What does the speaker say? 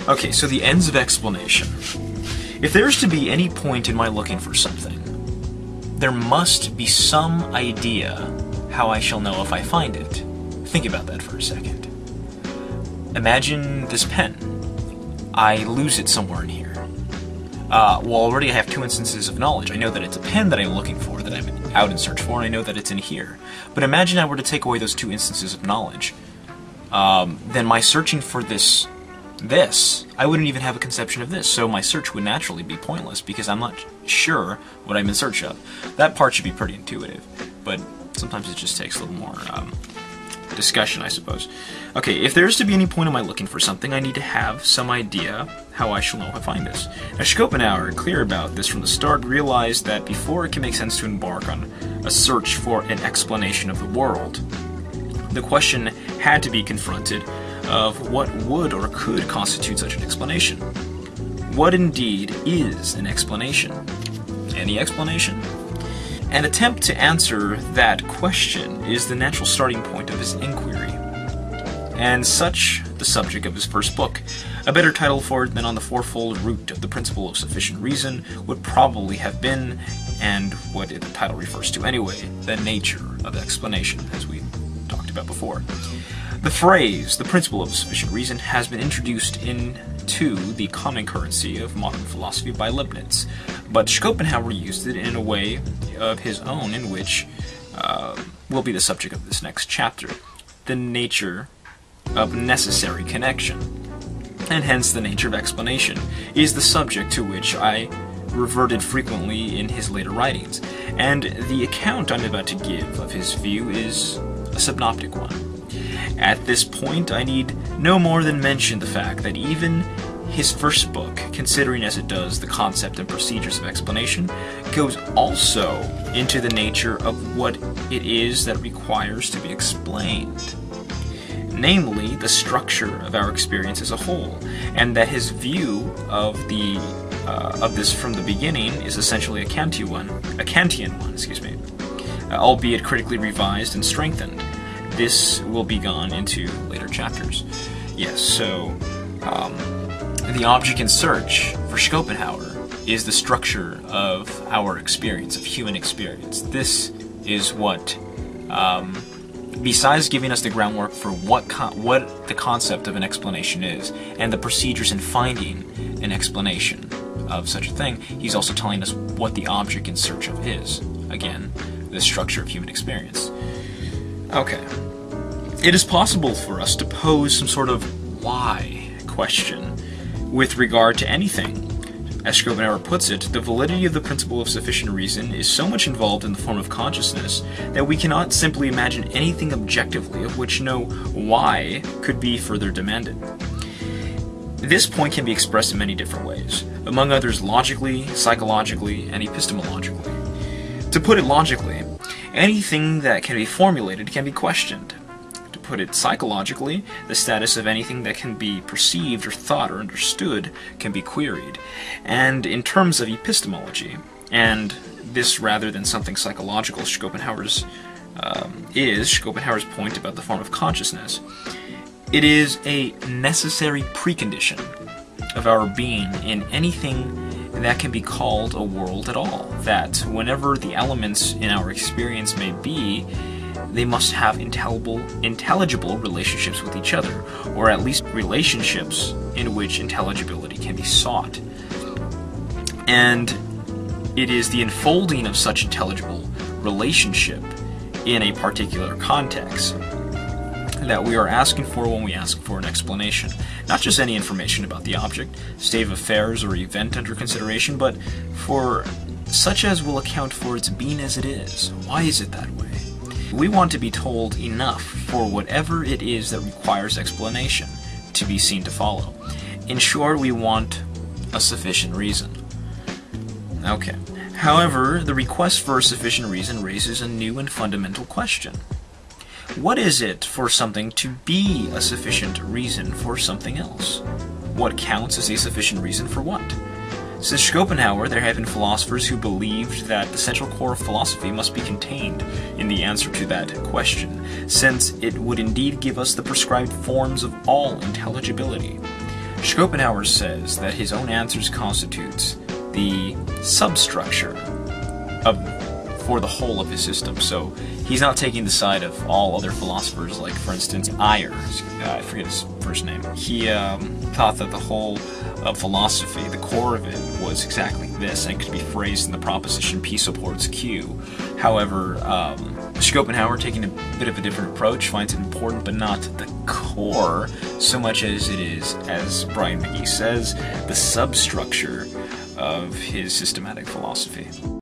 Okay, so the ends of explanation. If there's to be any point in my looking for something, there must be some idea how I shall know if I find it. Think about that for a second. Imagine this pen. I lose it somewhere in here. Well, already I have two instances of knowledge. I know that it's a pen that I'm looking for, that I'm out in search for, and I know that it's in here. But imagine I were to take away those two instances of knowledge. Then my searching for this, I wouldn't even have a conception of this, so my search would naturally be pointless because I'm not sure what I'm in search of. That part should be pretty intuitive, but sometimes it just takes a little more discussion, I suppose. Okay, if there's to be any point in my looking for something, I need to have some idea how I shall know if I find this. Now, Schopenhauer, clear about this from the start, realized that before it can make sense to embark on a search for an explanation of the world, the question had to be confronted of what would or could constitute such an explanation. What indeed is an explanation? Any explanation? An attempt to answer that question is the natural starting point of his inquiry, and such the subject of his first book. A better title for it than On the Fourfold Root of the Principle of Sufficient Reason would probably have been, and what the title refers to anyway, the nature of explanation, as we talked about before. The phrase, the principle of sufficient reason, has been introduced into the common currency of modern philosophy by Leibniz, but Schopenhauer used it in a way of his own in which will be the subject of this next chapter, the nature of necessary connection, and hence the nature of explanation, is the subject to which I reverted frequently in his later writings, and the account I'm about to give of his view is a synoptic one. At this point, I need no more than mention the fact that even his first book, considering as it does the concept and procedures of explanation, goes also into the nature of what it is that requires to be explained, namely the structure of our experience as a whole, and that his view of this from the beginning is essentially a Kantian one, albeit critically revised and strengthened. This will be gone into later chapters. Yes, so the object in search for Schopenhauer is the structure of our experience, of human experience. This is what, besides giving us the groundwork for what the concept of an explanation is, and the procedures in finding an explanation of such a thing, he's also telling us what the object in search of is. Again, the structure of human experience. Okay. It is possible for us to pose some sort of why question with regard to anything. As Schopenhauer puts it, the validity of the principle of sufficient reason is so much involved in the form of consciousness that we cannot simply imagine anything objectively of which no why could be further demanded. This point can be expressed in many different ways, among others logically, psychologically, and epistemologically. To put it logically, anything that can be formulated can be questioned. To put it psychologically, the status of anything that can be perceived or thought or understood can be queried. And in terms of epistemology, and this rather than something psychological, Schopenhauer's point about the form of consciousness, it is a necessary precondition of our being in anything that can be called a world at all, that whenever the elements in our experience may be, they must have intelligible relationships with each other, or at least relationships in which intelligibility can be sought. And it is the unfolding of such intelligible relationship in a particular context that we are asking for when we ask for an explanation. Not just any information about the object, state of affairs, or event under consideration, but for such as will account for its being as it is. Why is it that way? We want to be told enough for whatever it is that requires explanation to be seen to follow. In short, we want a sufficient reason. Okay. However, the request for a sufficient reason raises a new and fundamental question. What is it for something to be a sufficient reason for something else? What counts as a sufficient reason for what? Since Schopenhauer, there have been philosophers who believed that the central core of philosophy must be contained in the answer to that question, since it would indeed give us the prescribed forms of all intelligibility. Schopenhauer says that his own answers constitutes the substructure for the whole of his system. So he's not taking the side of all other philosophers, like, for instance, Ayer, I forget his first name. He thought that the whole of philosophy, the core of it, was exactly this, and could be phrased in the proposition P supports Q. However, Schopenhauer, taking a bit of a different approach, finds it important, but not the core, so much as it is, as Brian Magee says, the substructure of his systematic philosophy.